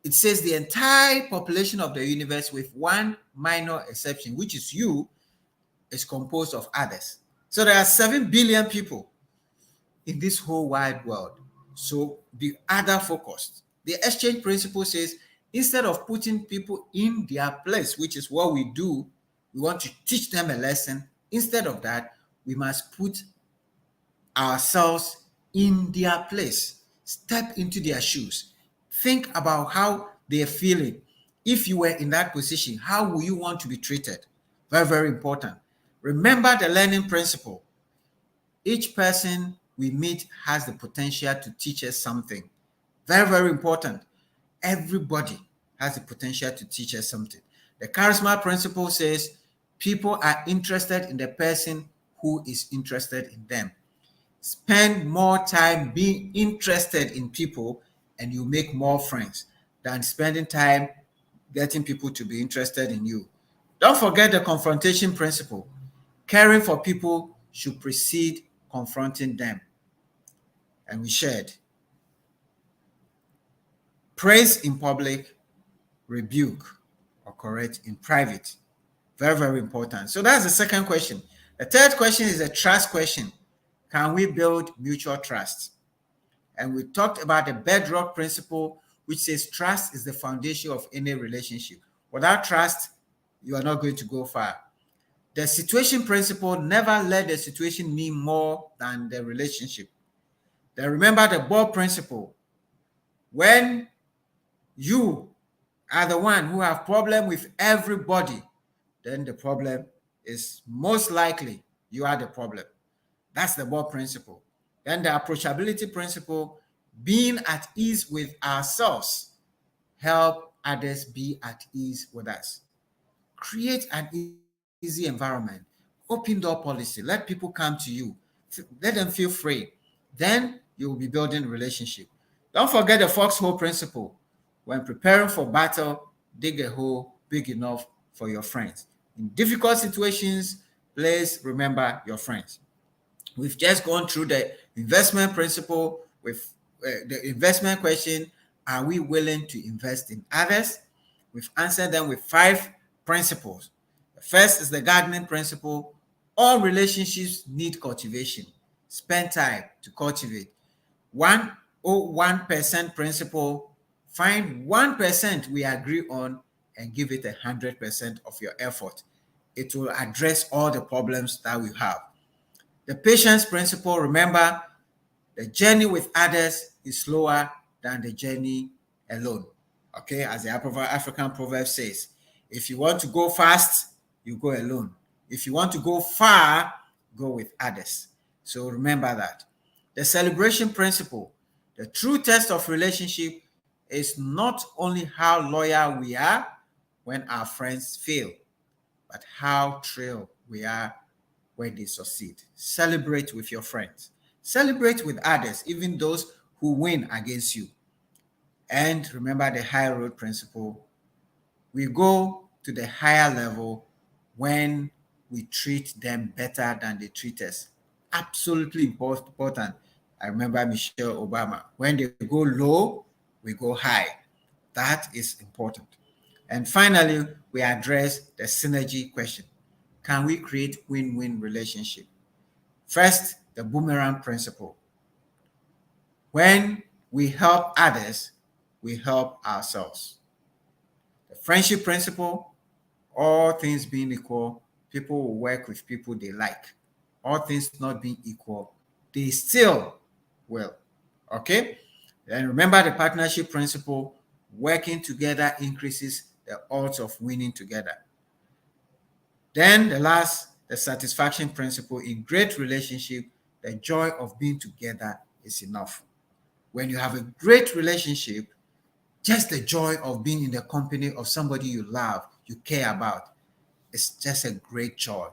It says the entire population of the universe, with one minor exception, which is you, is composed of others. So there are 7 billion people in this whole wide world. So be other focused. The exchange principle says, instead of putting people in their place, which is what we do, we want to teach them a lesson. Instead of that, we must put ourselves in their place. Step into their shoes. Think about how they're feeling. If you were in that position, how would you want to be treated? Very, very important. Remember the learning principle. Each person we meet has the potential to teach us something. Very, very important. Everybody has the potential to teach us something. The charisma principle says people are interested in the person who is interested in them. Spend more time being interested in people and you make more friends than spending time getting people to be interested in you. Don't forget the confrontation principle. Caring for people should precede confronting them. And we shared. Praise in public, rebuke or correct in private. Very, very important. So that's the second question. The third question is a trust question. Can we build mutual trust? And we talked about the bedrock principle, which says trust is the foundation of any relationship. Without trust, you are not going to go far. The situation principle, never let the situation mean more than the relationship. Then remember the ball principle. When you are the one who have problem with everybody, then the problem is most likely you are the problem. That's the ball principle. Then the approachability principle, being at ease with ourselves, help others be at ease with us. Create an easy environment. Open door policy. Let people come to you. Let them feel free. Then you will be building a relationship. Don't forget the foxhole principle. When preparing for battle, dig a hole big enough for your friends. In difficult situations, please remember your friends. We've just gone through the investment principle with the investment question. Are we willing to invest in others? We've answered them with 5 principles. The first is the gardening principle. All relationships need cultivation. Spend time to cultivate. 101% principle. Find 1% we agree on and give it 100% of your effort. It will address all the problems that we have. The patience principle, remember, the journey with others is slower than the journey alone. Okay, as the African proverb says. If you want to go fast, you go alone. If you want to go far, go with others. So remember that. The celebration principle, the true test of relationship is not only how loyal we are when our friends fail, but how thrilled we are when they succeed. Celebrate with your friends. Celebrate with others, even those who win against you. And remember the high road principle. We go to the higher level when we treat them better than they treat us. Absolutely important. I remember Michelle Obama. When they go low, we go high. That is important. And finally, we address the synergy question. Can we create win-win relationship? First, the boomerang principle. When we help others, we help ourselves. The friendship principle, all things being equal, people will work with people they like. All things not being equal, they still will. Okay? And remember the partnership principle, working together increases the odds of winning together. Then the last, the satisfaction principle. In great relationship, the joy of being together is enough. When you have a great relationship, just the joy of being in the company of somebody you love, you care about, it's just a great joy.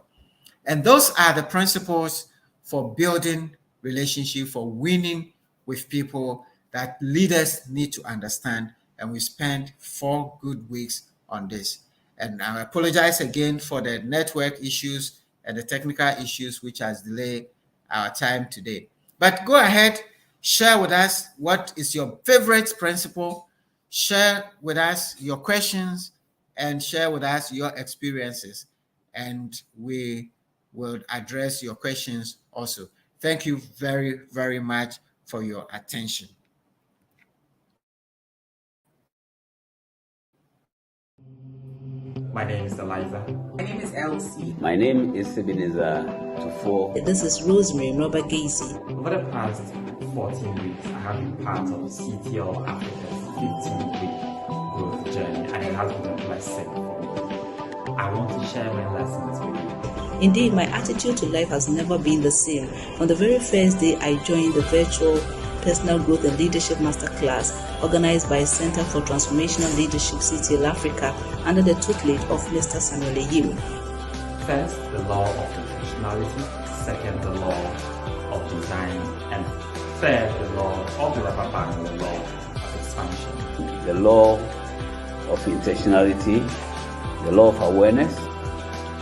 And those are the principles for building relationship, for winning with people that leaders need to understand. And we spent 4 good weeks on this. And I apologize again for the network issues and the technical issues which has delayed our time today. But go ahead, share with us what is your favorite principle, share with us your questions, and share with us your experiences. And we will address your questions also. Thank you very, very much for your attention. My name is Eliza. My name is Elsie. My name is Ebenezer Tufo. This is Rosemary Robert Gacy. Over the past 14 weeks, I have been part of CTL Africa's 15-week growth journey, and it has been a blessing for me. I want to share my lessons with you. Indeed, my attitude to life has never been the same. From the very first day I joined the virtual Personal Growth and Leadership Masterclass organized by Center for Transformational Leadership CTL Africa under the tutelage of Mr. Samuel Eyim. First, the law of intentionality. Second, the law of design. And third, the law of the rubber band, the law of expansion. The law of intentionality, the law of awareness.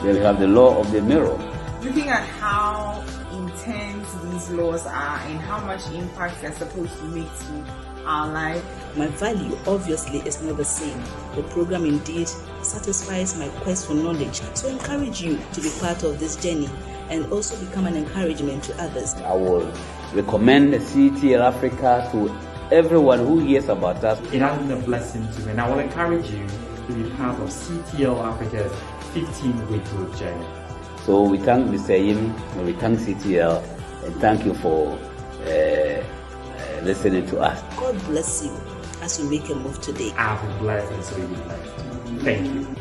Then we have the law of the mirror. Looking at how intense these laws are and how much impact they're supposed to make to our life. My value obviously is not the same. The program indeed satisfies my quest for knowledge. So I encourage you to be part of this journey and also become an encouragement to others. I will recommend the CTL Africa to everyone who hears about us. It has been a blessing to me, and I will encourage you to be part of CTL Africa's 15-week growth journey. So we thank Mr. Eyim, and we thank CTL, and thank you for listening to us. God bless you as you make a move today. I have been blessed, and so you be blessed. Thank you.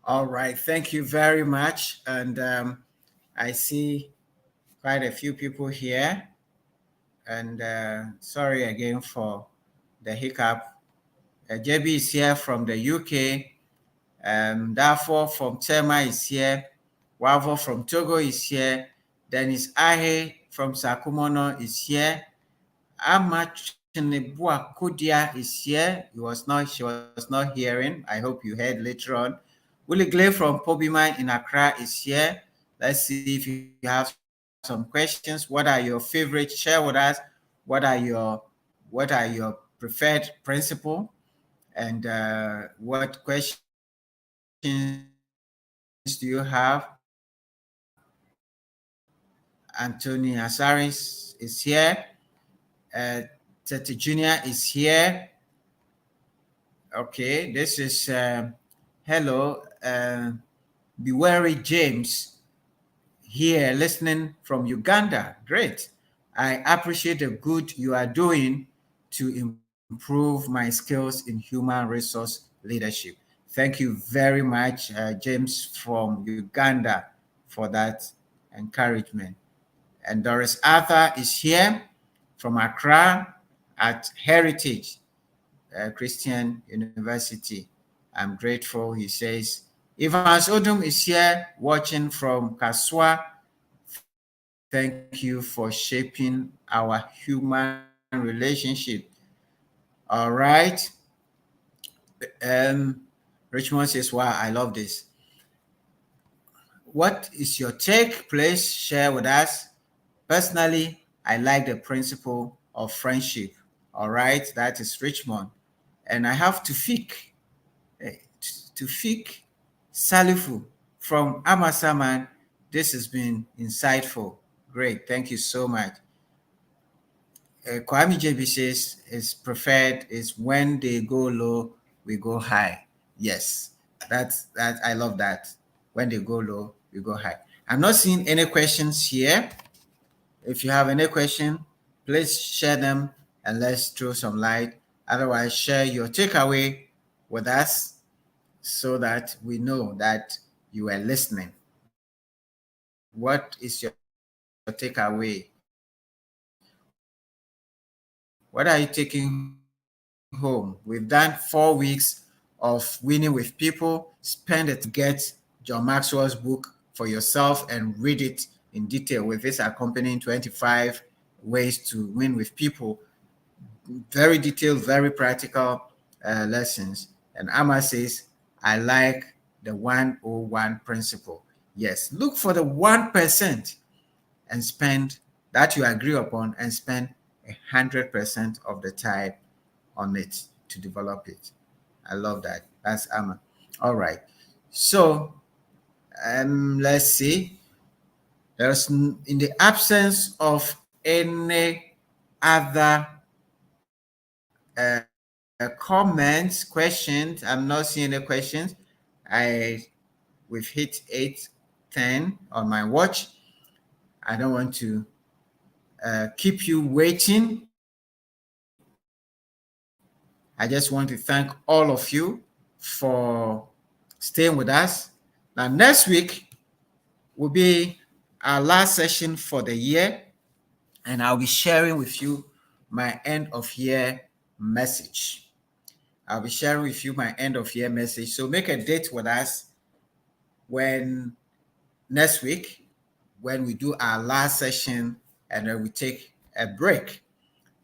All right, thank you very much. And I see quite a few people here. And sorry again for the hiccup. JB is here from the UK. Darfur from Tema is here. Wavo from Togo is here. Dennis Ahe from Sakumono is here. Amach Nebua Kudia is here. She was not hearing. I hope you heard later on. Willie Glay from Pobima in Accra is here. Let's see if you have some questions. What are your favorites? Share with us. What are your preferred principle? And what questions do you have? Anthony Asaris is here. Tete Junior is here. Okay, this is hello. Bewary James here listening from Uganda. Great. I appreciate the good you are doing to improve my skills in human resource leadership. Thank you very much, James from Uganda, for that encouragement. And Doris Arthur is here from Accra at Heritage Christian University. I'm grateful. He says, Evans Odum is here watching from Kaswa. Thank you for shaping our human relationship. All right. Richmond says, wow, I love this. What is your take? Please share with us. Personally, I like the principle of friendship. All right, that is Richmond. And I have Tufik Salifu from Amasaman. This has been insightful. Great, thank you so much. Kwame JB says is preferred is when they go low, we go high. Yes, that I love that. When they go low, we go high. I'm not seeing any questions here. If you have any question, please share them and let's throw some light. Otherwise, share your takeaway with us so that we know that you are listening. What is your takeaway? What are you taking home? We've done 4 weeks of winning with people. Spend it to get John Maxwell's book for yourself and read it in detail with this accompanying 25 ways to win with people. Very detailed, very practical lessons. And Amma says, I like the 101 principle. Yes, look for the 1% and spend that you agree upon and spend 100% of the time on it to develop it. I love that. That's Amma. All right. So let's see. There's in the absence of any other comments, questions. I'm not seeing any questions. We've hit 8:10 on my watch. I don't want to keep you waiting. I just want to thank all of you for staying with us. Now, next week will be our last session for the year, and I'll be sharing with you my end of year message. I'll be sharing with you my end of year message. So make a date with us when next week, when we do our last session, and then we take a break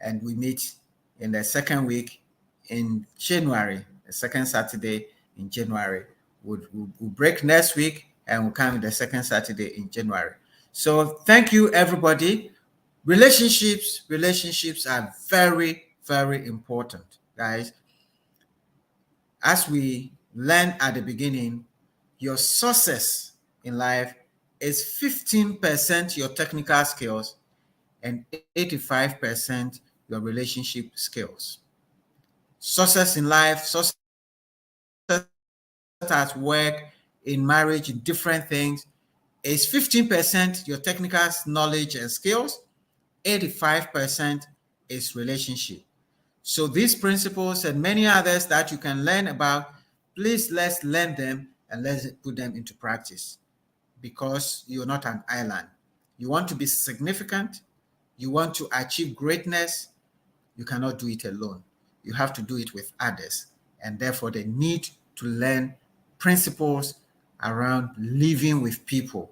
and we meet in the second week in January, the second Saturday in January. We'll break next week and we'll come the second Saturday in January. So thank you, everybody. Relationships are very, very important, guys. As we learned at the beginning, your success in life is 15% your technical skills and 85% your relationship skills. Success in life, success at work, in marriage, in different things, is 15% your technical knowledge and skills, 85% is relationship. So these principles and many others that you can learn about, please let's learn them and let's put them into practice, because you're not an island. You want to be significant, you want to achieve greatness, you cannot do it alone. You have to do it with others. And therefore, they need to learn principles around living with people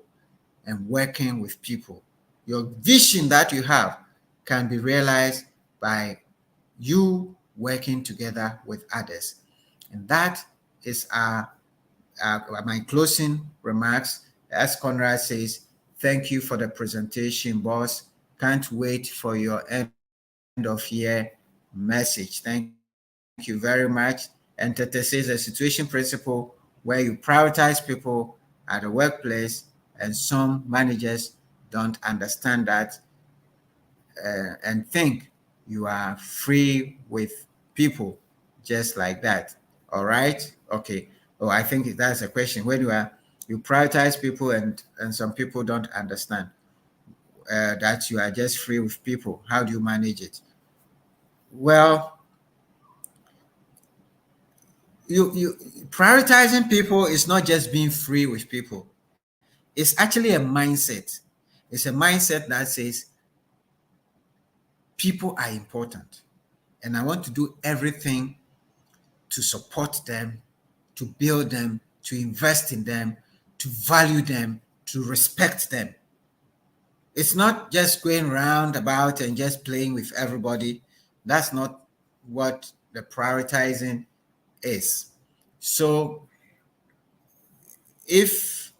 and working with people. Your vision that you have can be realized by you working together with others. And that is my closing remarks. As Conrad says, thank you for the presentation, boss. Can't wait for your end of year message. Thank you very much. And Tete says a situation principle where you prioritize people at the workplace, and some managers don't understand that and think you are free with people just like that. All right. Okay. Oh, I think that's a question. When you are You prioritize people, and some people don't understand that you are just free with people. How do you manage it? Well, you prioritizing people is not just being free with people. It's actually a mindset. It's a mindset that says people are important, and I want to do everything to support them, to build them, to invest in them, to value them, to respect them. It's not just going round about and just playing with everybody. That's not what the prioritizing is. So if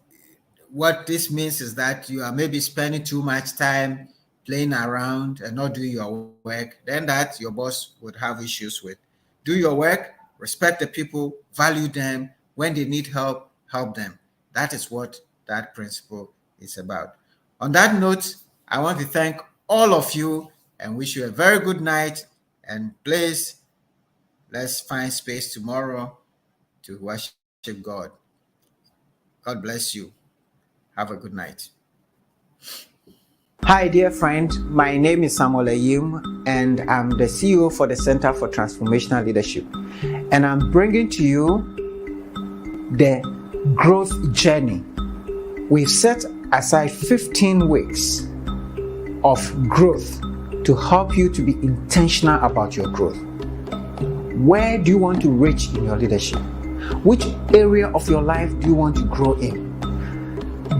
what this means is that you are maybe spending too much time playing around and not doing your work, then that your boss would have issues with. Do your work, respect the people, value them. When they need help, help them. That is what that principle is about. On that note, I want to thank all of you and wish you a very good night. And please, let's find space tomorrow to worship God. God bless you. Have a good night. Hi, dear friend. My name is Samuel Ayim, and I'm the CEO for the Center for Transformational Leadership. And I'm bringing to you the growth journey. We've set aside 15 weeks of growth to help you to be intentional about your growth. Where do you want to reach in your leadership? Which area of your life do you want to grow in?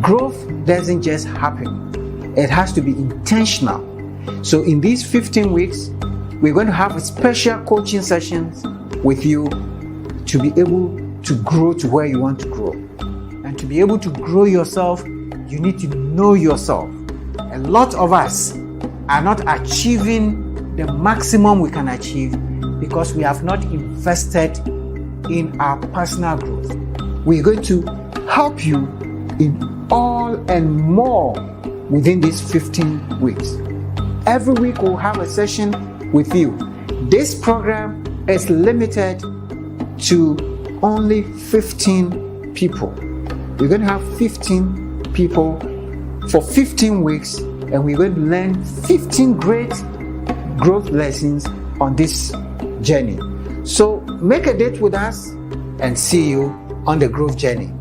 Growth doesn't just happen. It has to be intentional. So in these 15 weeks, we're going to have special coaching sessions with you to be able to grow to where you want to grow. And to be able to grow yourself, you need to know yourself. A lot of us are not achieving the maximum we can achieve because we have not invested in our personal growth. We're going to help you in all and more within these 15 weeks. Every week we'll have a session with you. This program is limited to only 15 people. We're going to have 15 people for 15 weeks, and we're going to learn 15 great growth lessons on this journey. So make a date with us and see you on the growth journey.